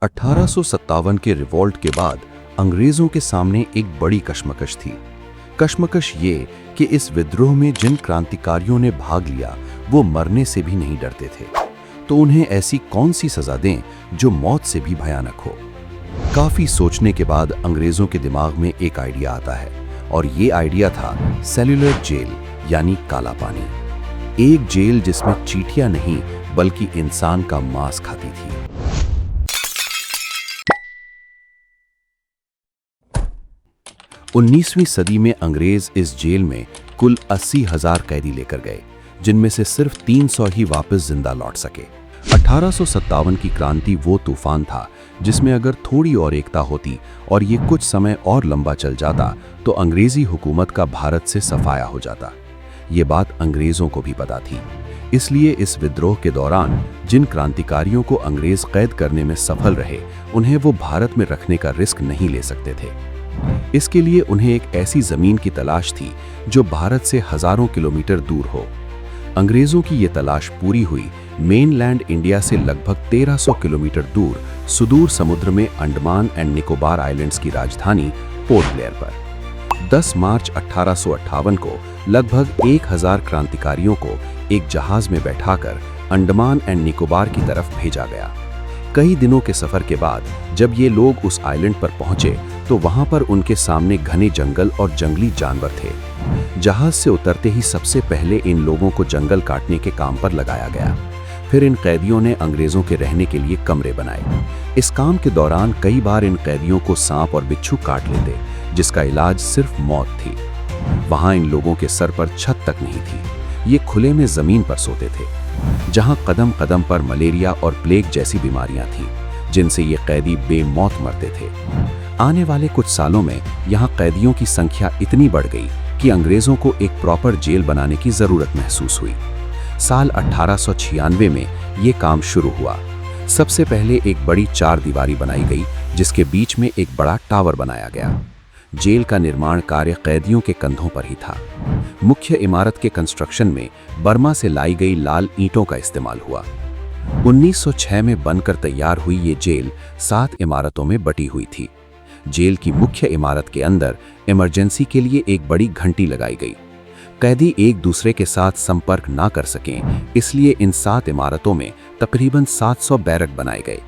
1857 के रिवॉल्ट के बाद अंग्रेजों के सामने एक बड़ी कशमकश थी। कशमकश ये कि इस विद्रोह में जिन क्रांतिकारियों ने भाग लिया वो मरने से भी नहीं डरते थे, तो उन्हें ऐसी कौन सी सजा दें जो मौत से भी भयानक हो। काफी सोचने के बाद अंग्रेजों के दिमाग में एक आइडिया आता है, और ये आइडिया था सेल्युलर जेल यानी काला पानी। एक जेल जिसमें चींटियां नहीं बल्कि इंसान का मांस खाती थी। उन्नीसवीं सदी में अंग्रेज इस जेल में कुल 80,000 कैदी लेकर गए, जिनमें से सिर्फ 300 ही वापस जिंदा लौट सके। 1857 की क्रांति वो तूफान था जिसमें अगर थोड़ी और एकता होती और ये कुछ समय और लंबा चल जाता तो अंग्रेजी हुकूमत का भारत से सफाया हो जाता। ये बात अंग्रेजों को भी पता थी, इसलिए इस विद्रोह के दौरान जिन क्रांतिकारियों को अंग्रेज कैद करने में सफल रहे, उन्हें वो भारत में रखने का रिस्क नहीं ले सकते थे। इसके लिए उन्हें एक ऐसी जमीन की तलाश थी जो भारत से हजारों किलोमीटर दूर हो। अंग्रेजों की ये तलाश पूरी हुई मेनलैंड इंडिया से लगभग 1300 किलोमीटर दूर सुदूर समुद्र में अंडमान एंड निकोबार आइलैंड्स की राजधानी पोर्ट ब्लेयर पर। 10 मार्च 1858 को लगभग 1000 क्रांतिकारियों को एक जहाज में बैठाकर अंडमान एंड निकोबार की तरफ भेजा गया। कई दिनों के सफर के बाद जब ये लोग उस आइलैंड पर पहुंचे तो वहां पर उनके सामने घने जंगल और जंगली जानवर थे। जहाज से उतरते ही सबसे पहले इन लोगों को जंगल काटने के काम पर लगाया गया। फिर इन कैदियों ने अंग्रेजों के रहने के लिए कमरे बनाए। इस काम के दौरान कई बार इन कैदियों को सांप और बिच्छू काट लेते, जिसका इलाज सिर्फ मौत थी। वहां इन लोगों के सर पर छत तक नहीं थी, ये खुले में जमीन पर सोते थे, जहां कदम कदम पर मलेरिया और प्लेग जैसी बीमारियां थीं, जिनसे ये कैदी बेमौत मरते थे। आने वाले कुछ सालों में यहाँ कैदियों की संख्या इतनी बढ़ गई कि अंग्रेजों को एक प्रॉपर जेल बनाने की जरूरत महसूस हुई। साल 1896 में ये काम शुरू हुआ। सबसे पहले एक बड़ी 4 दीवारी बनाई गई, जिसके बीच में एक बड़ा टावर बनाया गया। जेल का निर्माण कार्य कैदियों के कंधों पर ही था। मुख्य इमारत के कंस्ट्रक्शन में बर्मा से लाई गई लाल ईंटों का इस्तेमाल हुआ। 1906 में बनकर तैयार हुई ये जेल 7 इमारतों में बटी हुई थी। जेल की मुख्य इमारत के अंदर इमरजेंसी के लिए एक बड़ी घंटी लगाई गई। कैदी एक दूसरे के साथ संपर्क ना कर सकें, इसलिए इन 7 इमारतों में तकरीबन 700 बैरक बनाए गए।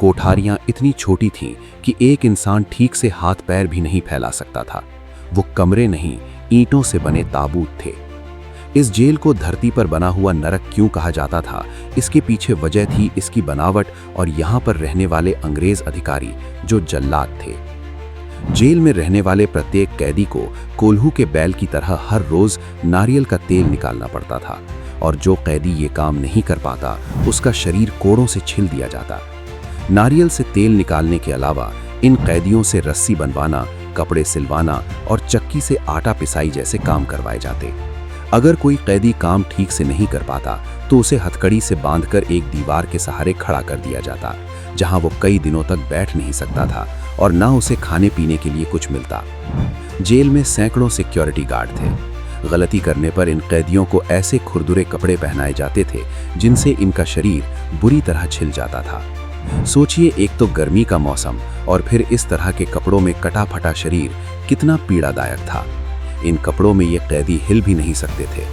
कोठारियां इतनी छोटी थीं कि एक इंसान ठीक से हाथ पैर भी नहीं फैला सकता था। वो कमरे नहीं, ईंटों से बने ताबूत थे। इस जेल को धरती पर बना हुआ नरक क्यों कहा जाता था, इसके पीछे वजह थी इसकी बनावट और यहाँ पर रहने वाले अंग्रेज अधिकारी जो जल्लाद थे। जेल में रहने वाले प्रत्येक कैदी को कोल्हू के बैल की तरह हर रोज नारियल का तेल निकालना पड़ता था, और जो कैदी ये काम नहीं कर पाता उसका शरीर कोड़ों से छिल दिया जाता। नारियल से तेल निकालने के अलावा इन कैदियों से रस्सी बनवाना, कपड़े सिलवाना और चक्की से आटा पिसाई जैसे काम करवाए जाते। अगर कोई कैदी काम ठीक से नहीं कर पाता तो उसे हथकड़ी से बांधकर एक दीवार के सहारे खड़ा कर दिया जाता, जहां वो कई दिनों तक बैठ नहीं सकता था और ना उसे खाने पीने के लिए कुछ मिलता। जेल में सैकड़ों सिक्योरिटी गार्ड थे। गलती करने पर इन कैदियों को ऐसे खुरदुरे कपड़े पहनाए जाते थे जिनसे इनका शरीर बुरी तरह छिल जाता था। सोचिए, एक तो गर्मी का मौसम और फिर इस तरह के कपड़ों में कटा फटा शरीर कितना पीड़ादायक था। इन कपड़ों में ये कैदी हिल भी नहीं सकते थे,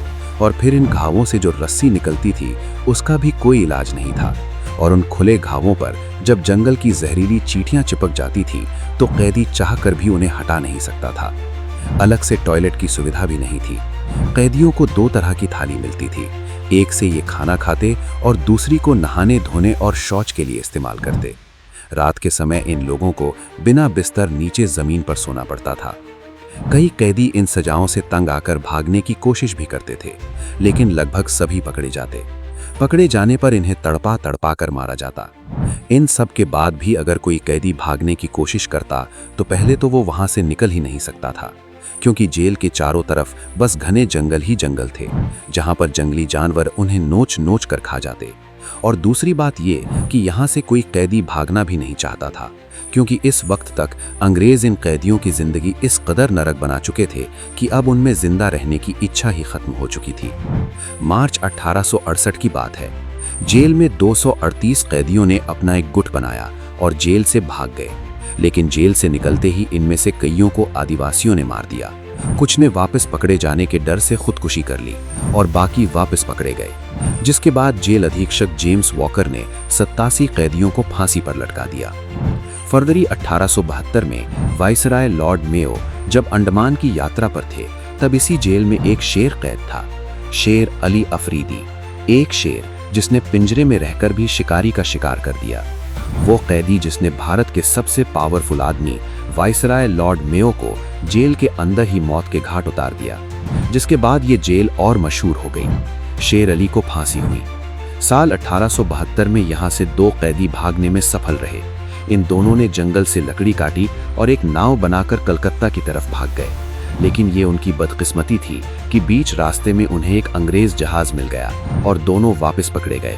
और फिर इन घावों से जो रस्सी निकलती थी उसका भी कोई इलाज नहीं था। और उन खुले घावों पर जब जंगल की जहरीली चींटियां चिपक जाती थी तो कैदी चाहकर भी उन्हें हटा नहीं सकता था। अलग से टॉयलेट की सुविधा भी नहीं थी। कैदियों को 2 तरह की थाली मिलती थी, एक से ये खाना खाते और दूसरी को नहाने धोने और शौच के लिए इस्तेमाल करते। रात के समय इन लोगों को बिना बिस्तर नीचे जमीन पर सोना पड़ता था। कई कैदी इन सजाओं से तंग आकर भागने की कोशिश भी करते थे, लेकिन लगभग सभी पकड़े जाते। पकड़े जाने पर इन्हें तड़पा तड़पा कर मारा जाता। इन सब के बाद भी अगर कोई कैदी भागने की कोशिश करता तो पहले तो वो वहां से निकल ही नहीं सकता था, क्योंकि जेल के चारों तरफ बस घने जंगल ही जंगल थे, जहां पर जंगली जानवर उन्हें नोच नोच कर खा जाते। और दूसरी बात ये कि यहाँ से कोई कैदी भागना भी नहीं चाहता था, क्योंकि इस वक्त तक अंग्रेज इन कैदियों की जिंदगी इस कदर नरक बना चुके थे कि अब उनमें जिंदा रहने की इच्छा ही खत्म हो चुकी थी। मार्च 1868 की बात है। जेल में 238 कैदियों ने अपना एक गुट बनाया और जेल से भाग गए। लेकिन जेल से निकलते ही इनमें से कईयों को आदिवासियों ने मार दिया। कुछ ने वापस पकड़े जाने के डर से खुदकुशी कर ली और बाकी वापस पकड़े गए, जिसके बाद जेल अधीक्षक जेम्स वॉकर ने 87 कैदियों को फांसी पर लटका दिया। फरवरी 1872 में वाइसराय लॉर्ड मेयो जब अंडमान की यात्रा पर थे, तब इसी जेल में एक शेर कैद था, शेर अली अफरीदी, एक शेर जिसने पिंजरे में रहकर भी शिकारी का शिकार कर दिया। वो कैदी जिसने भारत के सबसे पावरफुल आदमी वाइसराय लॉर्ड मेयो को जेल के अंदर ही मौत के घाट उतार दिया, जिसके बाद ये जेल और मशहूर हो गई। शेर अली को फांसी हुई। साल 1872 में यहाँ से 2 कैदी भागने में सफल रहे। इन दोनों ने जंगल से लकड़ी काटी और एक नाव बनाकर कलकत्ता की तरफ भाग गए। लेकिन ये उनकी बदकिस्मती थी कि बीच रास्ते में उन्हें एक अंग्रेज जहाज मिल गया और दोनों वापस पकड़े गए।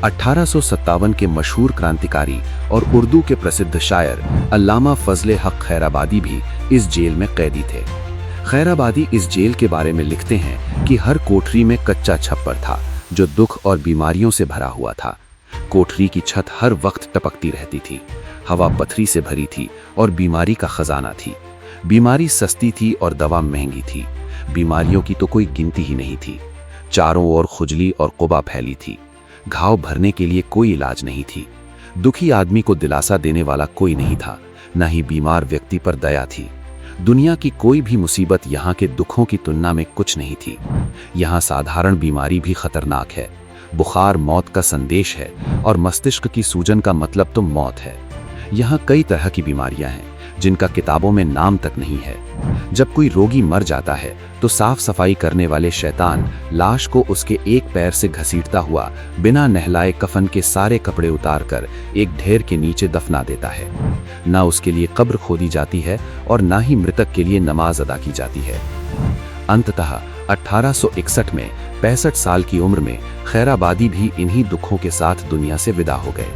1857 के मशहूर क्रांतिकारी और उर्दू के प्रसिद्ध शायर अल्लामा फजले हक खैराबादी भी इस जेल में कैदी थे। खैराबादी इस जेल के बारे में लिखते हैं कि हर कोठरी में कच्चा छप्पर था जो दुख और बीमारियों से भरा हुआ था। कोठरी की छत हर वक्त टपकती रहती थी, हवा पथरी से भरी थी और बीमारी का खजाना थी। बीमारी सस्ती थी और दवा महंगी थी। बीमारियों की तो कोई गिनती ही नहीं थी। चारों ओर खुजली और कुबा फैली थी। घाव भरने के लिए कोई इलाज नहीं थी। दुखी आदमी को दिलासा देने वाला कोई नहीं था, न ही बीमार व्यक्ति पर दया थी। दुनिया की कोई भी मुसीबत यहाँ के दुखों की तुलना में कुछ नहीं थी। यहाँ साधारण बीमारी भी खतरनाक है। बुखार मौत का संदेश है और मस्तिष्क की सूजन का मतलब तो मौत है। यहाँ कई तरह की बीमारियां हैं जिनका किताबों में नाम तक नहीं है। जब कोई रोगी मर जाता है तो साफ सफाई करने वाले शैतान लाश को उसके एक पैर से घसीटता हुआ बिना नहलाए कफन के सारे कपड़े उतारकर एक ढेर के नीचे दफना देता है। ना उसके लिए कब्र खोदी जाती है और ना ही मृतक के लिए नमाज अदा की जाती है। अंततः 1861 में 65 साल की उम्र में खैराबादी भी इन्हीं दुखों के साथ दुनिया से विदा हो गए।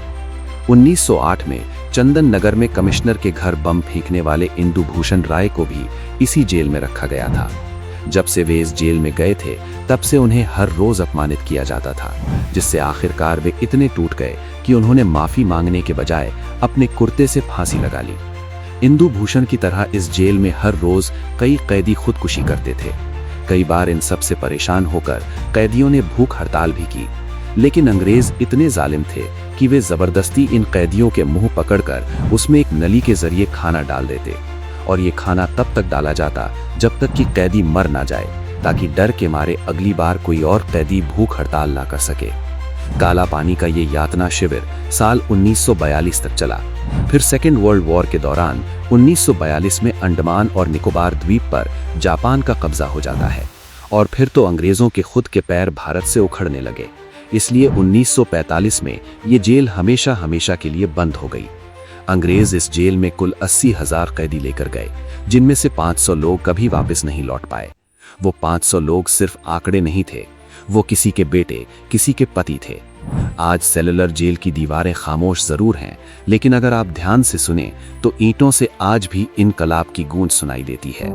1908 में चंदन नगर में कमिश्नर के घर बम फेंकने वाले इंदु भूषण राय को भी इसी जेल में रखा गया था। जब से वे इस जेल में गए थे तब से उन्हें हर रोज अपमानित किया जाता था, जिससे आखिरकार वे इतने टूट गए कि उन्होंने माफी मांगने के बजाय अपने कुर्ते से फांसी लगा ली। इंदु भूषण की तरह इस जेल में हर रोज कई कैदी खुदकुशी करते थे। कई बार इन सब से परेशान होकर कैदियों ने भूख हड़ताल भी की, लेकिन अंग्रेज इतने जालिम थे कि वे जबरदस्ती इन कैदियों के मुंह पकड़कर उसमें एक नली के जरिए खाना डाल देते, और ये खाना तब तक डाला जाता जब तक कि कैदी मर ना जाए, ताकि डर के मारे अगली बार कोई और कैदी भूख हड़ताल ना कर सके। काला पानी का ये यातना शिविर साल 1942 तक चला। फिर सेकेंड वर्ल्ड वॉर के दौरान 1942 में अंडमान और निकोबार द्वीप पर जापान का कब्जा हो जाता है, और फिर तो अंग्रेजों के खुद के पैर भारत से उखड़ने लगे। इसलिए 1945 में ये जेल हमेशा हमेशा के लिए बंद हो गई। अंग्रेज इस जेल में कुल 80,000 कैदी लेकर गए, जिनमें से 500 लोग कभी वापस नहीं लौट पाए। वो 500 लोग सिर्फ आंकड़े नहीं थे, वो किसी के बेटे, किसी के पति थे। आज सेलुलर जेल की दीवारें खामोश जरूर हैं, लेकिन अगर आप ध्यान से सुने तो ईंटों से आज भी इनकलाब की गूंज सुनाई देती है।